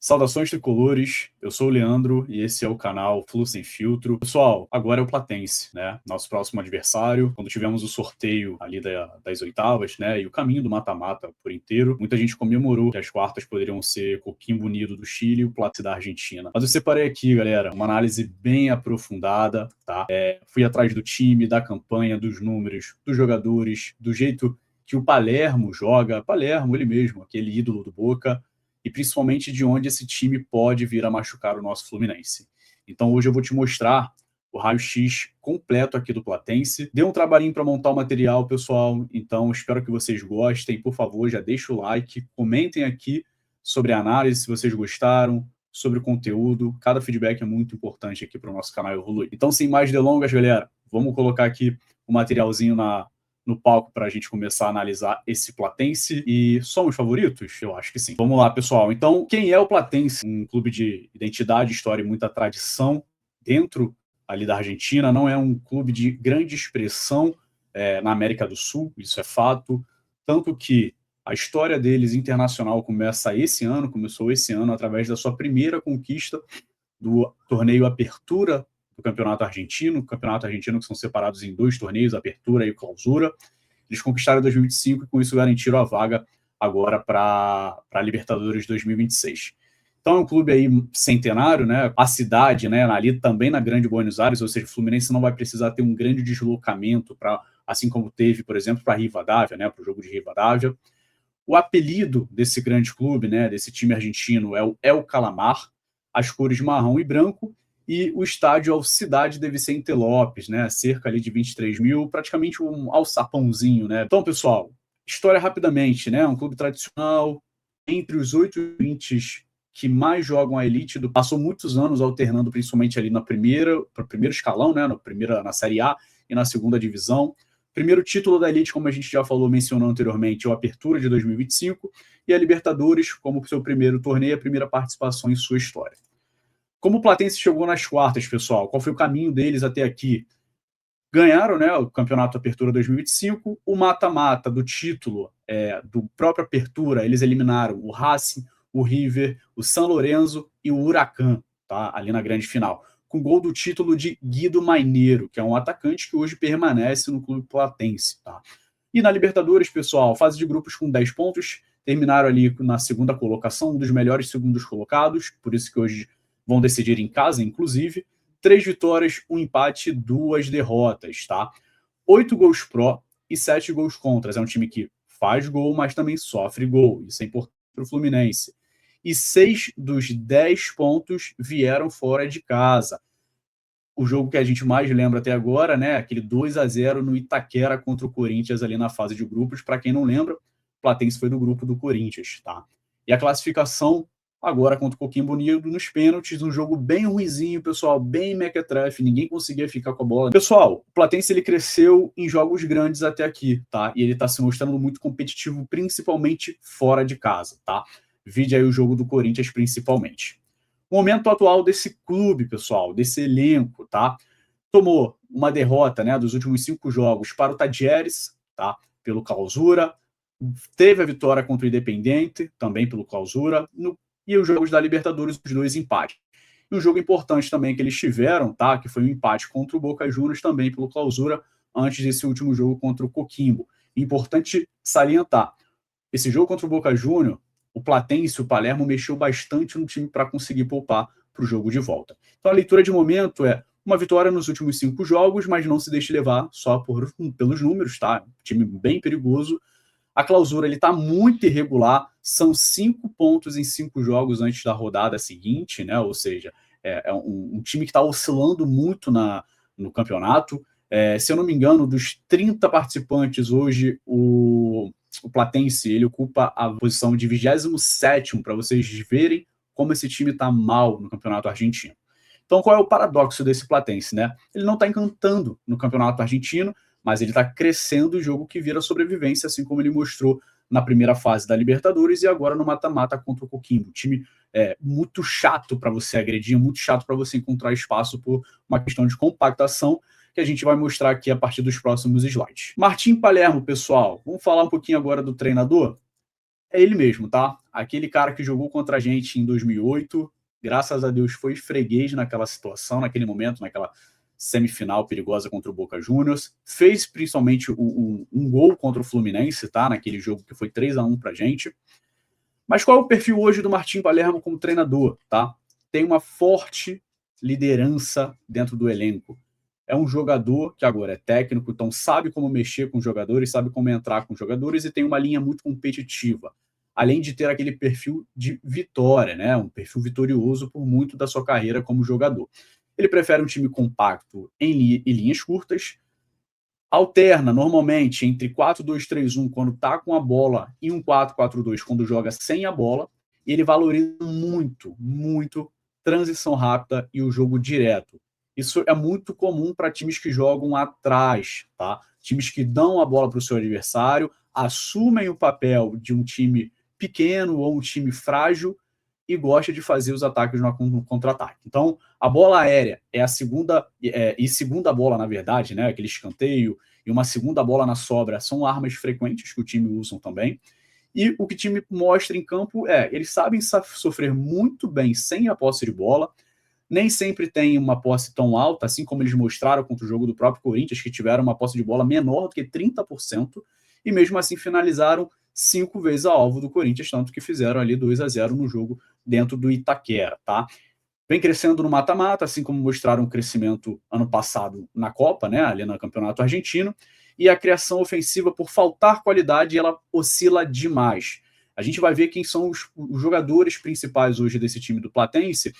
Saudações tricolores, eu sou o Leandro e esse é o canal Flu Sem Filtro. Pessoal, agora é o Platense, né? Nosso próximo adversário. Quando tivemos o sorteio ali das oitavas, né? E o caminho do mata-mata por inteiro, muita gente comemorou que as quartas poderiam ser Coquimbo Unido do Chile e o Platense da Argentina. Mas eu separei aqui, galera, uma análise bem aprofundada, tá? Fui atrás do time, da campanha, dos números, dos jogadores, do jeito que o Palermo joga. Palermo, ele mesmo, aquele ídolo do Boca, e principalmente de onde esse time pode vir a machucar o nosso Fluminense. Então hoje eu vou te mostrar o raio-x completo aqui do Platense. Deu um trabalhinho para montar o material, pessoal, então espero que vocês gostem. Por favor, já deixa o like, comentem aqui sobre a análise, se vocês gostaram, sobre o conteúdo. Cada feedback é muito importante aqui para o nosso canal evoluir. Então, sem mais delongas, galera, vamos colocar aqui o materialzinho no palco para a gente começar a analisar esse Platense. E somos favoritos? Eu acho que sim. Vamos lá, pessoal. Então, quem é o Platense? Um clube de identidade, história e muita tradição dentro ali da Argentina. Não é um clube de grande expressão na América do Sul, isso é fato. Tanto que a história deles internacional começou esse ano, através da sua primeira conquista do torneio Apertura do Campeonato Argentino que são separados em dois torneios, Apertura e Clausura. Eles conquistaram em 2025 e com isso garantiram a vaga agora para a Libertadores 2026. Então é um clube aí centenário, né? A cidade, né, ali também na Grande Buenos Aires, ou seja, o Fluminense não vai precisar ter um grande deslocamento para, assim como teve, por exemplo, para Rivadavia, né, para o jogo de Rivadavia. O apelido desse grande clube, né, desse time argentino, é o El Calamar, as cores marrom e branco, e o estádio é o Cidade de Vicente Lopes, né, cerca ali de 23 mil, praticamente um alçapãozinho, né. Então, pessoal, história rapidamente, né, um clube tradicional, entre os 8 ouvintes que mais jogam a elite, passou muitos anos alternando principalmente ali no primeiro escalão, né, na Série A e na segunda divisão. Primeiro título da elite, como a gente já falou, mencionou anteriormente, é o Apertura de 2025, e a Libertadores como seu primeiro torneio, a primeira participação em sua história. Como o Platense chegou nas quartas, pessoal? Qual foi o caminho deles até aqui? Ganharam, né, o Campeonato Apertura 2025, o mata-mata do título do próprio Apertura, eles eliminaram o Racing, o River, o San Lorenzo e o Huracan, tá, ali na grande final, com gol do título de Guido Maineiro, que é um atacante que hoje permanece no clube platense. Tá? E na Libertadores, pessoal, fase de grupos com 10 pontos, terminaram ali na segunda colocação, um dos melhores segundos colocados, por isso que hoje vão decidir em casa, inclusive. 3 vitórias, 1 empate, 2 derrotas, tá? 8 gols pró e 7 gols contras. É um time que faz gol, mas também sofre gol. Isso é importante para o Fluminense. E 6 dos 10 pontos vieram fora de casa. O jogo que a gente mais lembra até agora, né? Aquele 2-0 no Itaquera contra o Corinthians ali na fase de grupos. Para quem não lembra, o Platense foi do grupo do Corinthians, tá? E a classificação agora contra o Coquimbo Unido nos pênaltis, um jogo bem ruizinho, pessoal, bem mequetrefe, ninguém conseguia ficar com a bola. Pessoal, o Platense ele cresceu em jogos grandes até aqui, tá? E ele tá se mostrando muito competitivo, principalmente fora de casa, tá? Vide aí o jogo do Corinthians, principalmente. O momento atual desse clube, pessoal, desse elenco, tá? Tomou uma derrota, né, dos últimos 5 jogos para o Tajeres, tá? Pelo Clausura. Teve a vitória contra o Independiente, também pelo Clausura. E os jogos da Libertadores, os 2 empates. E um jogo importante também que eles tiveram, tá? Que foi um empate contra o Boca Juniors, também pelo Clausura, antes desse último jogo contra o Coquimbo. Importante salientar, esse jogo contra o Boca Juniors, o Platense, o Palermo, mexeu bastante no time para conseguir poupar para o jogo de volta. Então a leitura de momento é uma vitória nos últimos 5 jogos, mas não se deixe levar só pelos números, tá? Time bem perigoso. A Clausura ele está muito irregular, são 5 pontos em 5 jogos antes da rodada seguinte, né? Ou seja, é um time que está oscilando muito no campeonato. Se eu não me engano, dos 30 participantes hoje, o Platense ele ocupa a posição de 27º, para vocês verem como esse time está mal no campeonato argentino. Então, qual é o paradoxo desse Platense, né? Ele não está encantando no campeonato argentino, mas ele está crescendo o jogo que vira sobrevivência, assim como ele mostrou na primeira fase da Libertadores e agora no mata-mata contra o Coquimbo. Time muito chato para você agredir, muito chato para você encontrar espaço por uma questão de compactação, que a gente vai mostrar aqui a partir dos próximos slides. Martim Palermo, pessoal, vamos falar um pouquinho agora do treinador? É ele mesmo, tá? Aquele cara que jogou contra a gente em 2008, graças a Deus foi freguês naquela situação, naquele momento, naquela semifinal perigosa contra o Boca Juniors, fez principalmente um gol contra o Fluminense, tá? Naquele jogo que foi 3-1 pra gente. Mas qual é o perfil hoje do Martim Palermo como treinador, tá? Tem uma forte liderança dentro do elenco. É um jogador que agora é técnico, então sabe como mexer com os jogadores, sabe como entrar com os jogadores e tem uma linha muito competitiva. Além de ter aquele perfil de vitória, né? Um perfil vitorioso por muito da sua carreira como jogador. Ele prefere um time compacto em linhas curtas, alterna normalmente entre 4-2-3-1 quando tá com a bola e um 4-4-2 quando joga sem a bola. E ele valoriza muito, muito transição rápida e o jogo direto. Isso é muito comum para times que jogam atrás, tá? Times que dão a bola para o seu adversário, assumem o papel de um time pequeno ou um time frágil e gosta de fazer os ataques no contra-ataque. Então, a bola aérea é a segunda, e segunda bola, na verdade, né? Aquele escanteio e uma segunda bola na sobra são armas frequentes que o time usa também. E o que o time mostra em campo eles sabem sofrer muito bem sem a posse de bola, nem sempre tem uma posse tão alta, assim como eles mostraram contra o jogo do próprio Corinthians, que tiveram uma posse de bola menor do que 30%, e mesmo assim finalizaram 5 vezes a alvo do Corinthians, tanto que fizeram ali 2-0 no jogo dentro do Itaquera, tá? Vem crescendo no mata-mata, assim como mostraram um crescimento ano passado na Copa, né, ali no Campeonato Argentino, e a criação ofensiva, por faltar qualidade, ela oscila demais. A gente vai ver quem são os jogadores principais hoje desse time do Platense,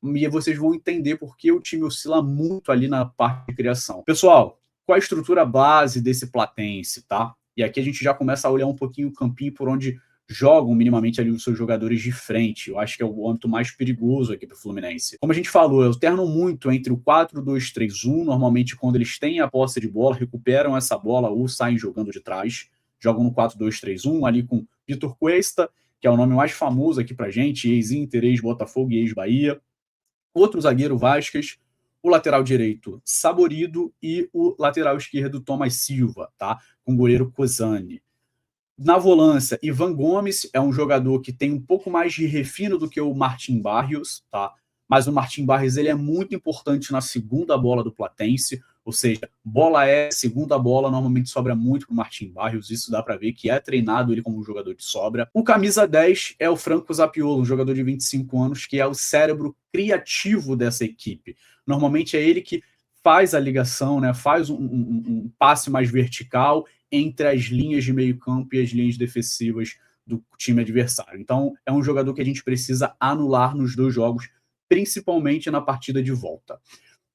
e vocês vão entender por que o time oscila muito ali na parte de criação. Pessoal, qual a estrutura base desse Platense, tá? E aqui a gente já começa a olhar um pouquinho o campinho por onde jogam minimamente ali os seus jogadores de frente. Eu acho que é o âmbito mais perigoso aqui para o Fluminense. Como a gente falou, alternam muito entre o 4-2-3-1, normalmente quando eles têm a posse de bola, recuperam essa bola ou saem jogando de trás, jogam no 4-2-3-1, ali com Vitor Cuesta, que é o nome mais famoso aqui pra gente, ex-Inter, ex-Botafogo e ex-Bahia. Outro zagueiro, Vasquez, o lateral direito, Saborido, e o lateral esquerdo, Thomas Silva, tá? Com o goleiro Cozani. Na volância, Ivan Gomes é um jogador que tem um pouco mais de refino do que o Martim Barrios, tá? Mas o Martim Barrios ele é muito importante na segunda bola do Platense, ou seja, bola segunda bola normalmente sobra muito para o Martim Barrios, isso dá para ver que é treinado ele como um jogador de sobra. O camisa 10 é o Franco Zappiolo, um jogador de 25 anos, que é o cérebro criativo dessa equipe. Normalmente é ele que faz a ligação, né? Faz um passe mais vertical entre as linhas de meio campo e as linhas defensivas do time adversário. Então, é um jogador que a gente precisa anular nos dois jogos, principalmente na partida de volta.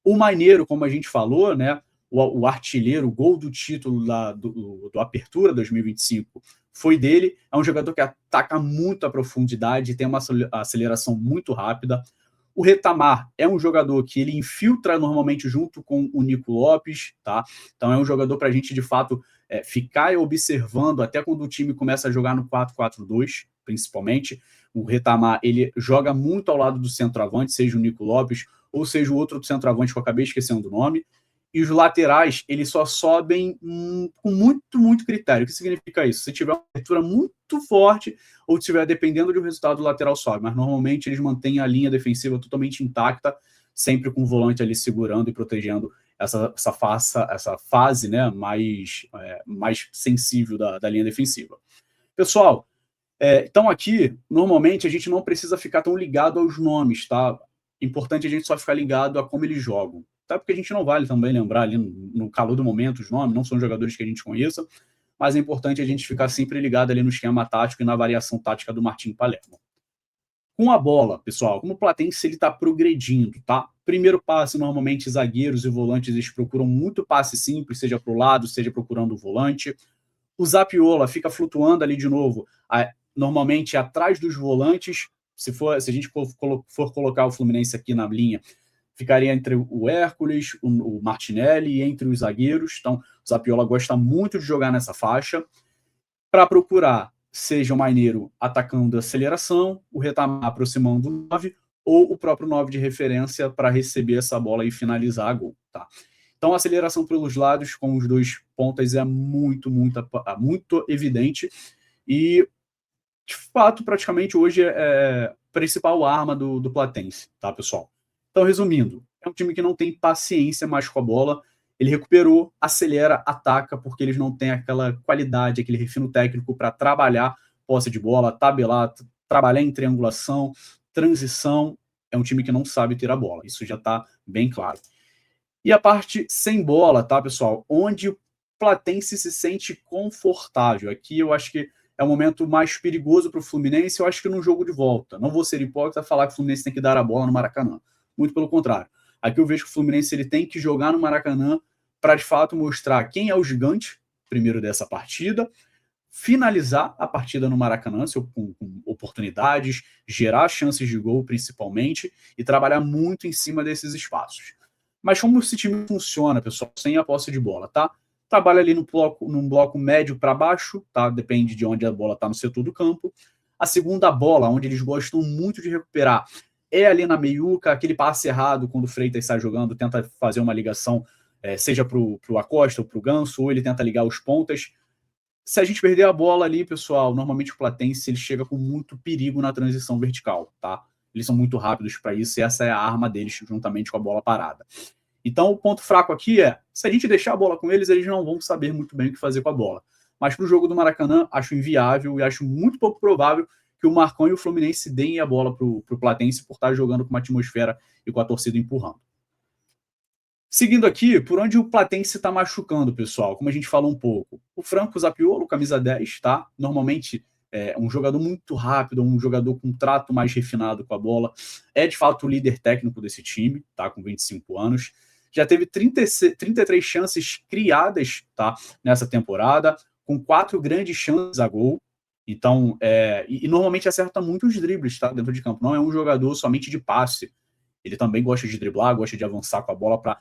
O Maneiro, como a gente falou, né, o artilheiro, o gol do título do Apertura 2025 foi dele. É um jogador que ataca muito a profundidade, tem uma aceleração muito rápida. O Retamar é um jogador que ele infiltra normalmente junto com o Nico Lopes, tá? Então é um jogador para a gente, de fato, ficar observando até quando o time começa a jogar no 4-4-2, principalmente. O Retamar, ele joga muito ao lado do centroavante, seja o Nico Lopes ou seja o outro centroavante que eu acabei esquecendo o nome. E os laterais, eles só sobem com muito, muito critério. O que significa isso? Se tiver uma abertura muito forte ou se estiver dependendo do resultado, o lateral sobe. Mas normalmente eles mantêm a linha defensiva totalmente intacta, sempre com o volante ali segurando e protegendo essa fase, né, mais sensível da linha defensiva. Pessoal, então aqui, normalmente, a gente não precisa ficar tão ligado aos nomes, tá? Importante a gente só ficar ligado a como eles jogam. Até porque a gente não vale também lembrar ali no calor do momento os nomes, não são jogadores que a gente conheça, mas é importante a gente ficar sempre ligado ali no esquema tático e na variação tática do Martim Palermo. Com a bola, pessoal, como o Platense ele está progredindo, tá? Primeiro passe, normalmente zagueiros e volantes eles procuram muito passe simples, seja para o lado, seja procurando o volante. O Zapiola fica flutuando ali de novo, normalmente atrás dos volantes. Se a gente for colocar o Fluminense aqui na linha, ficaria entre o Hércules, o Martinelli e entre os zagueiros. Então, o Zapiola gosta muito de jogar nessa faixa para procurar, seja o Maneiro atacando a aceleração, o Retamar aproximando o 9, ou o próprio 9 de referência para receber essa bola e finalizar a gol, tá? Então, a aceleração pelos lados com os dois pontas é muito, muito, muito evidente. E de fato, praticamente hoje é a principal arma do Platense, tá, pessoal? Então, resumindo, é um time que não tem paciência mais com a bola. Ele recuperou, acelera, ataca, porque eles não têm aquela qualidade, aquele refino técnico para trabalhar posse de bola, tabelar, trabalhar em triangulação, transição. É um time que não sabe ter a bola. Isso já está bem claro. E a parte sem bola, tá, pessoal? Onde o Platense se sente confortável. Aqui eu acho que é o momento mais perigoso para o Fluminense, eu acho que no jogo de volta. Não vou ser hipócrita falar que o Fluminense tem que dar a bola no Maracanã. Muito pelo contrário. Aqui eu vejo que o Fluminense ele tem que jogar no Maracanã para, de fato, mostrar quem é o gigante, primeiro dessa partida, finalizar a partida no Maracanã com oportunidades, gerar chances de gol, principalmente, e trabalhar muito em cima desses espaços. Mas como esse time funciona, pessoal, sem a posse de bola, tá? Trabalha ali num bloco médio para baixo, tá? Depende de onde a bola está no setor do campo. A segunda bola, onde eles gostam muito de recuperar, é ali na meiuca, aquele passe errado quando o Freitas sai jogando, tenta fazer uma ligação, seja para o Acosta ou para o Ganso, ou ele tenta ligar os pontas. Se a gente perder a bola ali, pessoal, normalmente o Platense ele chega com muito perigo na transição vertical, tá? Eles são muito rápidos para isso e essa é a arma deles, juntamente com a bola parada. Então, o ponto fraco aqui é, se a gente deixar a bola com eles, eles não vão saber muito bem o que fazer com a bola. Mas para o jogo do Maracanã, acho inviável e acho muito pouco provável que o Marcão e o Fluminense deem a bola para o Platense por estar jogando com uma atmosfera e com a torcida empurrando. Seguindo aqui, por onde o Platense está machucando, pessoal, como a gente falou um pouco. O Franco Zappiolo, camisa 10, tá? Normalmente é um jogador muito rápido, um jogador com trato mais refinado com a bola. É, de fato, o líder técnico desse time, tá? Com 25 anos. Já teve 33 chances criadas, tá? Nessa temporada, com 4 grandes chances a gol. Então, e normalmente acerta muitos dribles, tá? Dentro de campo. Não é um jogador somente de passe. Ele também gosta de driblar, gosta de avançar com a bola para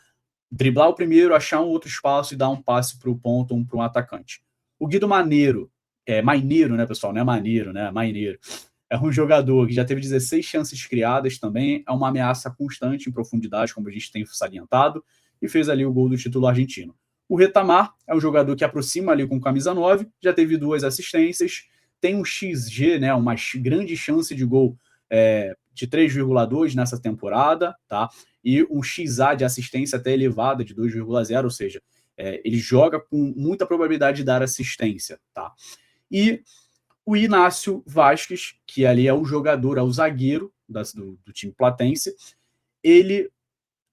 driblar o primeiro, achar um outro espaço e dar um passe para o ponto ou para um atacante. O Guido Maneiro, Maineiro, né, pessoal? Não é Maneiro, né? Maineiro. É um jogador que já teve 16 chances criadas também, é uma ameaça constante em profundidade, como a gente tem salientado, e fez ali o gol do título argentino. O Retamar é um jogador que aproxima ali com camisa 9, já teve 2 assistências, tem um XG, né, uma grande chance de gol de 3,2 nessa temporada, tá? E um XA de assistência até elevada de 2,0, ou seja, ele joga com muita probabilidade de dar assistência, tá? E o Inácio Vasquez, que ali é o jogador, é o zagueiro do time platense, ele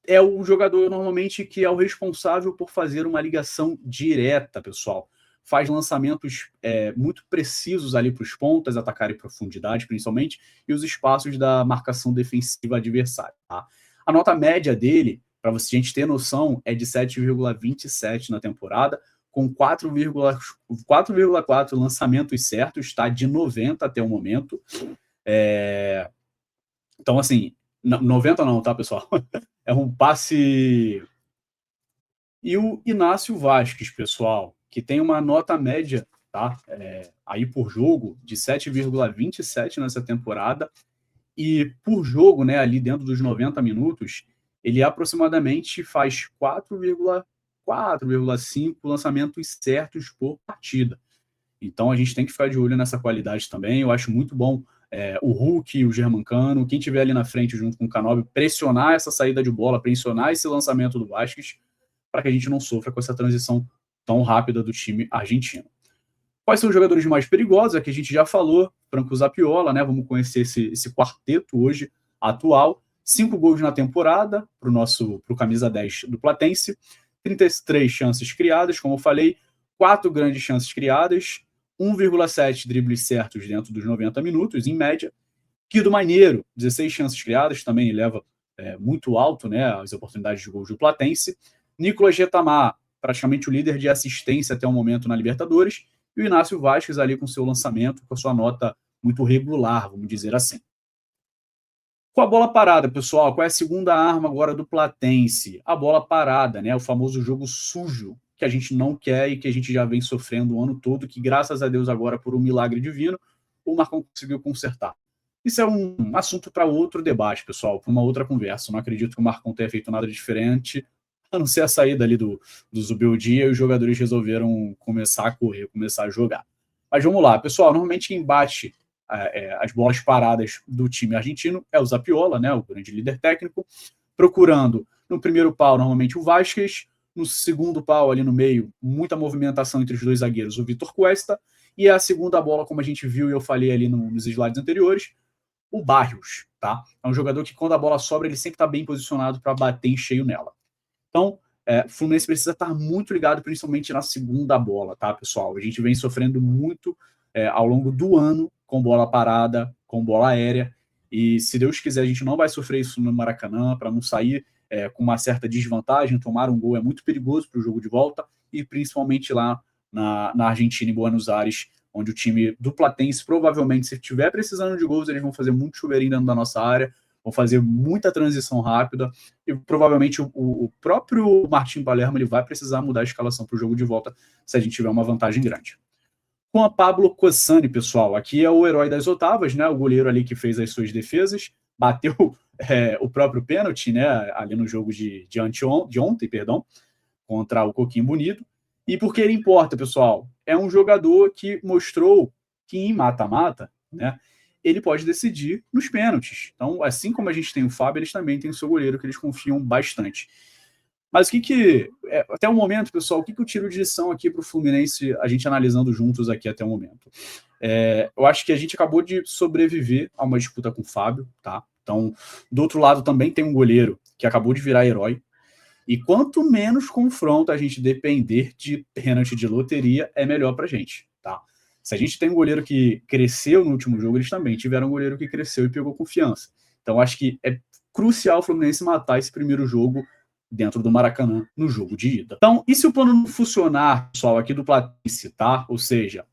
é o jogador normalmente que é o responsável por fazer uma ligação direta, pessoal. Faz lançamentos muito precisos ali para os pontas, atacar em profundidade, principalmente, e os espaços da marcação defensiva adversária. Tá? A nota média dele, para a gente ter noção, é de 7,27 na temporada, com 4,4 lançamentos certos, tá? De 90 até o momento. Então, assim, 90 não, tá, pessoal? É um passe. E o Inácio Vasquez, pessoal, que tem uma nota média, tá? Aí por jogo, de 7,27 nessa temporada. E por jogo, né, ali dentro dos 90 minutos, ele aproximadamente faz 4,5 lançamentos certos por partida. Então a gente tem que ficar de olho nessa qualidade também. Eu acho muito bom o Hulk, o Germancano, quem tiver ali na frente junto com o Canóbio, pressionar essa saída de bola, pressionar esse lançamento do Vasquez, para que a gente não sofra com essa transição tão rápida do time argentino. Quais são os jogadores mais perigosos? Aqui a gente já falou, Franco Zapiola, né? Vamos conhecer esse quarteto hoje, atual. 5 gols na temporada para o camisa 10 do Platense, 33 chances criadas, como eu falei, 4 grandes chances criadas, 1,7 dribles certos dentro dos 90 minutos, em média. Guido Maneiro, 16 chances criadas, também leva muito alto, né, as oportunidades de gols do Platense. Nicolas Retamar, praticamente o líder de assistência até o momento na Libertadores, e o Inácio Vasquez ali com seu lançamento, com a sua nota muito regular, vamos dizer assim. Com a bola parada, pessoal, qual é a segunda arma agora do Platense? A bola parada, né? O famoso jogo sujo, que a gente não quer e que a gente já vem sofrendo o ano todo, que graças a Deus agora, por um milagre divino, o Marcão conseguiu consertar. Isso é um assunto para outro debate, pessoal, para uma outra conversa. Não acredito que o Marcão tenha feito nada diferente, a não ser a saída ali do Zubeldia, e os jogadores resolveram começar a correr, começar a jogar. Mas vamos lá, pessoal, normalmente quem bate as bolas paradas do time argentino é o Zapiola, né, o grande líder técnico, procurando no primeiro pau, normalmente, o Vázquez, no segundo pau, ali no meio, muita movimentação entre os dois zagueiros, o Vitor Cuesta, e a segunda bola, como a gente viu e eu falei ali nos slides anteriores, o Barrios, tá? É um jogador que, quando a bola sobra, ele sempre está bem posicionado para bater em cheio nela. Então, o Fluminense precisa estar muito ligado, principalmente na segunda bola, tá, pessoal? A gente vem sofrendo muito ao longo do ano com bola parada, com bola aérea, e se Deus quiser, a gente não vai sofrer isso no Maracanã, para não sair com uma certa desvantagem. Tomar um gol é muito perigoso para o jogo de volta, e principalmente lá na Argentina, em Buenos Aires, onde o time do Platense, provavelmente, se estiver precisando de gols, eles vão fazer muito chuveirinho dentro da nossa área, vão fazer muita transição rápida, e provavelmente o próprio Martim Palermo ele vai precisar mudar a escalação para o jogo de volta se a gente tiver uma vantagem grande. Com a Pablo Cossani, pessoal, aqui é o herói das oitavas, né? O goleiro ali que fez as suas defesas, bateu o próprio pênalti, né? Ali no jogo de ontem, perdão, contra o Coquinho Bonito. E por que ele importa, pessoal? É um jogador que mostrou que em mata-mata, né, ele pode decidir nos pênaltis. Então, assim como a gente tem o Fábio, eles também têm o seu goleiro, que eles confiam bastante. Mas até o momento, pessoal, o que eu tiro de lição aqui para o Fluminense, a gente analisando juntos aqui até o momento? Eu acho que a gente acabou de sobreviver a uma disputa com o Fábio, tá? Então, do outro lado também tem um goleiro que acabou de virar herói, e quanto menos confronto a gente depender de pênalti de loteria, é melhor pra gente, tá? Se a gente tem um goleiro que cresceu no último jogo, eles também tiveram um goleiro que cresceu e pegou confiança. Então, acho que é crucial o Fluminense matar esse primeiro jogo dentro do Maracanã, no jogo de ida. Então, e se o plano não funcionar, pessoal, aqui do Platense, tá? Ou seja,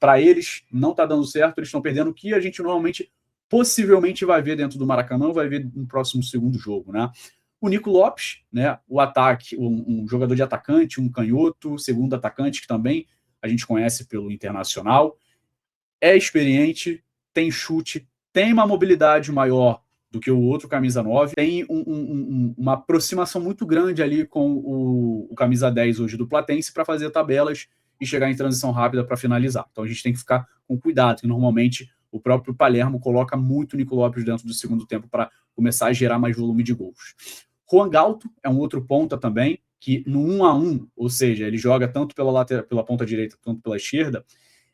para eles não tá dando certo, eles estão perdendo o que a gente normalmente, possivelmente, vai ver dentro do Maracanã, vai ver no próximo segundo jogo, né? O Nico Lopes, né, o ataque, um jogador de atacante, um canhoto, segundo atacante, que também a gente conhece pelo Internacional, é experiente, tem chute, tem uma mobilidade maior do que o outro camisa 9, tem uma aproximação muito grande ali com o camisa 10 hoje do Platense para fazer tabelas e chegar em transição rápida para finalizar. Então a gente tem que ficar com cuidado, que normalmente o próprio Palermo coloca muito o Nico Lopes dentro do segundo tempo para começar a gerar mais volume de gols. Juan Galto é um outro ponta também, que no 1-1, ou seja, ele joga tanto pela ponta direita quanto pela esquerda,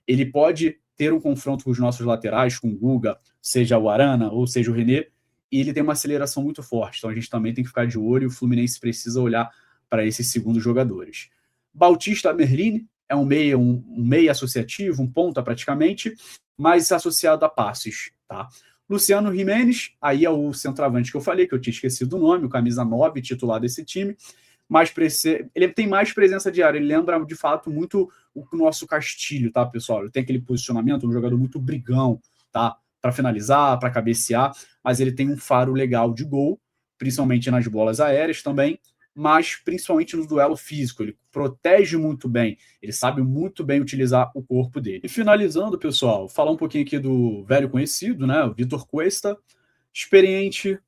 ele pode ter um confronto com os nossos laterais, com o Guga, seja o Arana ou seja o René, e ele tem uma aceleração muito forte. Então a gente também tem que ficar de olho, e o Fluminense precisa olhar para esses segundos jogadores. Bautista Merlini é um meia associativo, um ponta praticamente, mas associado a passes, tá? Luciano Gimenez, aí é o centroavante que eu falei, que eu tinha esquecido o nome, o camisa 9, titular desse time, mas ele tem mais presença de área, ele lembra de fato muito o nosso Castilho, tá, pessoal? Ele tem aquele posicionamento, um jogador muito brigão, tá? Para finalizar, para cabecear, mas ele tem um faro legal de gol, principalmente nas bolas aéreas também, mas principalmente no duelo físico. Ele protege muito bem, ele sabe muito bem utilizar o corpo dele. E finalizando, pessoal, falar um pouquinho aqui do velho conhecido, né, o Vitor Cuesta, experiente,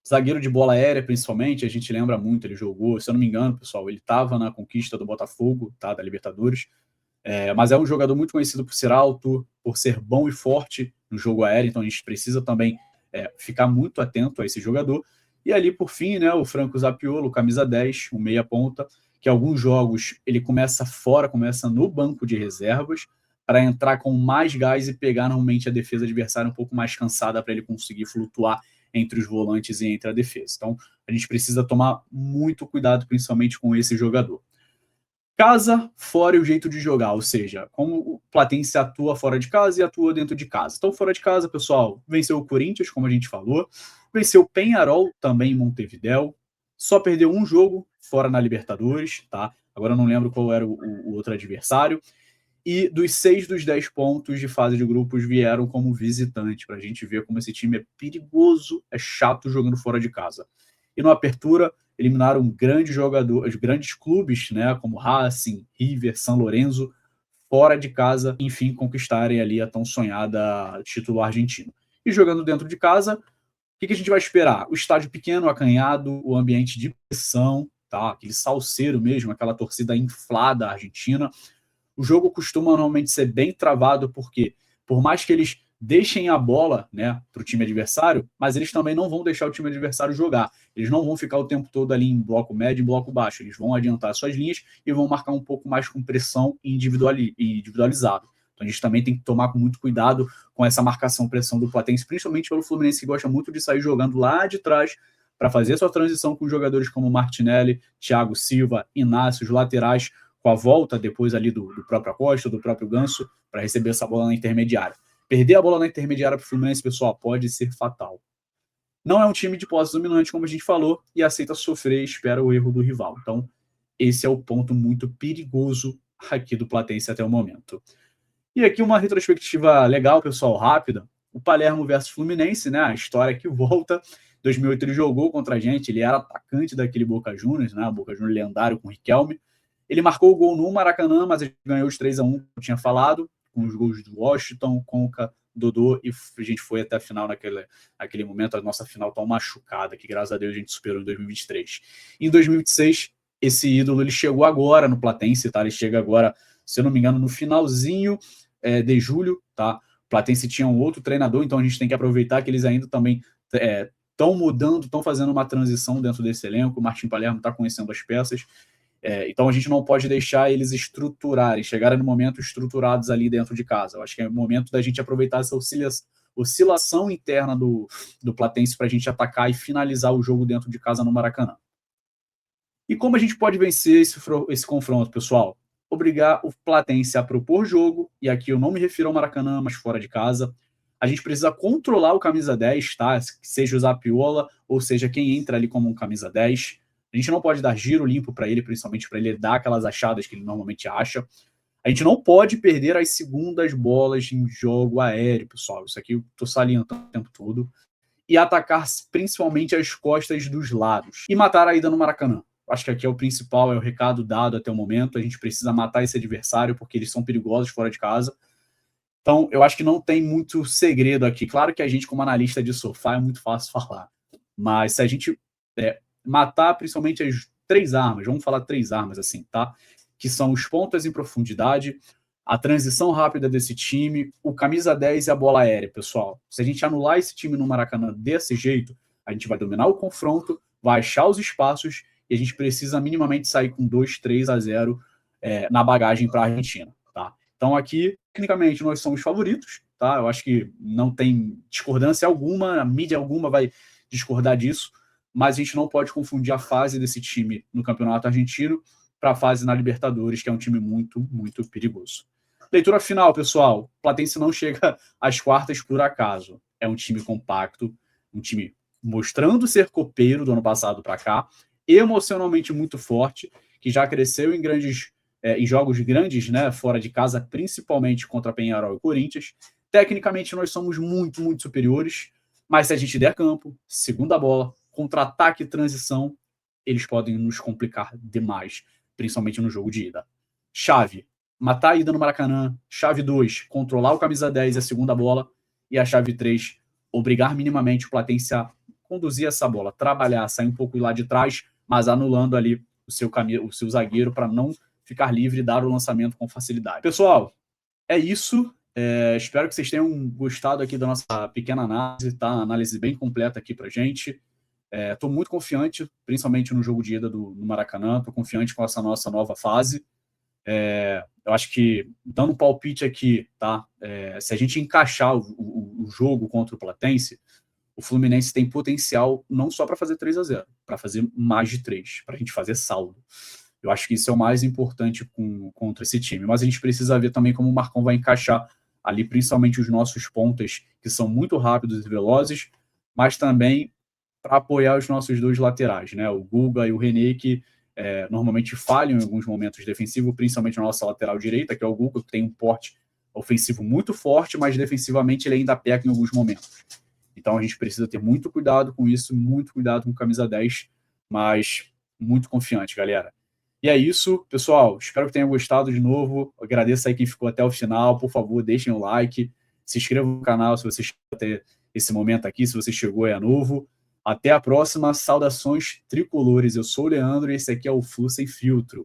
zagueiro de bola aérea principalmente, a gente lembra muito, ele jogou, se eu não me engano, pessoal, ele estava na conquista do Botafogo, tá, da Libertadores, mas é um jogador muito conhecido por ser alto, por ser bom e forte no jogo aéreo, então a gente precisa também ficar muito atento a esse jogador. E ali, por fim, né, o Franco Zappiolo, camisa 10, o meia-ponta, que alguns jogos ele começa fora, começa no banco de reservas, para entrar com mais gás e pegar normalmente a defesa adversária um pouco mais cansada para ele conseguir flutuar entre os volantes e entre a defesa. Então, a gente precisa tomar muito cuidado, principalmente com esse jogador. Casa, fora e o jeito de jogar, ou seja, como o Platense atua fora de casa e atua dentro de casa. Então, fora de casa, pessoal, venceu o Corinthians, como a gente falou, venceu o Peñarol, também em Montevidéu, só perdeu um jogo fora na Libertadores, tá? Agora eu não lembro qual era o outro adversário, e dos 6 dos 10 pontos de fase de grupos vieram como visitante, para a gente ver como esse time é perigoso, é chato jogando fora de casa. E no Apertura, eliminaram grandes clubes, né, como Racing, River, São Lourenço, fora de casa, enfim, conquistarem ali a tão sonhada título argentino. E jogando dentro de casa, o que a gente vai esperar? O estádio pequeno, acanhado, o ambiente de pressão, tá? Aquele salseiro mesmo, aquela torcida inflada argentina. O jogo costuma normalmente ser bem travado, por quê? por mais que eles deixem a bola, né, para o time adversário, mas eles também não vão deixar o time adversário jogar. Eles não vão ficar o tempo todo ali em bloco médio e bloco baixo. Eles vão adiantar suas linhas e vão marcar um pouco mais com pressão e individualizado. Então a gente também tem que tomar muito cuidado com essa marcação-pressão do Platense, principalmente pelo Fluminense, que gosta muito de sair jogando lá de trás para fazer sua transição com jogadores como Martinelli, Thiago Silva, Inácio, os laterais, com a volta depois ali do próprio Costa, do próprio Ganso, para receber essa bola na intermediária. Perder a bola na intermediária para o Fluminense, pessoal, pode ser fatal. Não é um time de posse dominante, como a gente falou, e aceita sofrer e espera o erro do rival. Então, esse é o ponto muito perigoso aqui do Platense até o momento. E aqui uma retrospectiva legal, pessoal, rápida. O Palermo versus Fluminense, né? A história que volta. 2008 ele jogou contra a gente, ele era atacante daquele Boca Juniors, né? Boca Juniors lendário com o Riquelme. Ele marcou o gol no Maracanã, mas ele ganhou os 3-1, como eu tinha falado, com os gols do Washington, Conca, Dodô, e a gente foi até a final naquele momento. A nossa final tão machucada, que graças a Deus a gente superou em 2023. Em 2026, esse ídolo ele chegou agora no Platense, tá? Ele chega agora, se eu não me engano, no finalzinho de julho, tá? O Platense tinha um outro treinador, então a gente tem que aproveitar que eles ainda também estão mudando, estão fazendo uma transição dentro desse elenco. O Martim Palermo está conhecendo as peças. Então a gente não pode deixar eles estruturarem, chegarem no momento estruturados ali dentro de casa. Eu acho que é o momento da gente aproveitar essa oscilação interna do Platense para a gente atacar e finalizar o jogo dentro de casa no Maracanã. E como a gente pode vencer esse confronto, pessoal? Obrigar o Platense a propor jogo, e aqui eu não me refiro ao Maracanã, mas fora de casa. A gente precisa controlar o camisa 10, tá? Seja o Zapiola, ou seja quem entra ali como um camisa 10. A gente não pode dar giro limpo para ele, principalmente para ele dar aquelas achadas que ele normalmente acha. A gente não pode perder as segundas bolas em jogo aéreo, pessoal. Isso aqui eu estou salientando o tempo todo. E atacar principalmente as costas dos lados. E matar a ida no Maracanã. Acho que aqui é o principal, é o recado dado até o momento. A gente precisa matar esse adversário, porque eles são perigosos fora de casa. Então, eu acho que não tem muito segredo aqui. Claro que a gente, como analista de sofá, é muito fácil falar. Mas se a gente matar principalmente as 3 armas, vamos falar 3 armas assim, tá? Que são os pontas em profundidade, a transição rápida desse time, o camisa 10 e a bola aérea, pessoal. Se a gente anular esse time no Maracanã desse jeito, a gente vai dominar o confronto, vai achar os espaços e a gente precisa minimamente sair com 2-3-0 na bagagem para a Argentina, tá? Então aqui, tecnicamente, nós somos favoritos, tá? Eu acho que não tem discordância alguma, a mídia alguma vai discordar disso, mas a gente não pode confundir a fase desse time no Campeonato Argentino para a fase na Libertadores, que é um time muito, muito perigoso. Leitura final, pessoal. O Platense não chega às quartas por acaso. É um time compacto, um time mostrando ser copeiro do ano passado para cá, emocionalmente muito forte, que já cresceu em jogos grandes, né, fora de casa, principalmente contra Peñarol e Corinthians. Tecnicamente, nós somos muito, muito superiores, mas se a gente der campo, segunda bola, contra-ataque e transição, eles podem nos complicar demais, principalmente no jogo de ida. Chave, matar a ida no Maracanã. Chave 2, controlar o camisa 10 e a segunda bola. E a chave 3, obrigar minimamente o Platense a conduzir essa bola, trabalhar, sair um pouco lá de trás, mas anulando ali o seu zagueiro para não ficar livre e dar o lançamento com facilidade. Pessoal, é isso. Espero que vocês tenham gostado aqui da nossa pequena análise, tá? Análise bem completa aqui pra gente. Estou muito confiante, principalmente no jogo de ida no Maracanã. Estou confiante com essa nossa nova fase. Eu acho que, dando um palpite aqui, tá? Se a gente encaixar o jogo contra o Platense, o Fluminense tem potencial não só para fazer 3-0, para fazer mais de 3, para a gente fazer saldo. Eu acho que isso é o mais importante contra esse time. Mas a gente precisa ver também como o Marcão vai encaixar ali, principalmente os nossos pontas, que são muito rápidos e velozes, mas também para apoiar os nossos 2 laterais, né? O Guga e o René, que normalmente falham em alguns momentos defensivos, principalmente na nossa lateral direita, que é o Guga, que tem um porte ofensivo muito forte, mas defensivamente ele ainda peca em alguns momentos. Então a gente precisa ter muito cuidado com isso, muito cuidado com o camisa 10, mas muito confiante, galera. E é isso, pessoal. Espero que tenham gostado de novo. Agradeço aí quem ficou até o final. Por favor, deixem o like, se inscrevam no canal se você chegou até esse momento aqui, se você chegou e é novo. Até a próxima. Saudações tricolores. Eu sou o Leandro e esse aqui é o Flu Sem Filtro.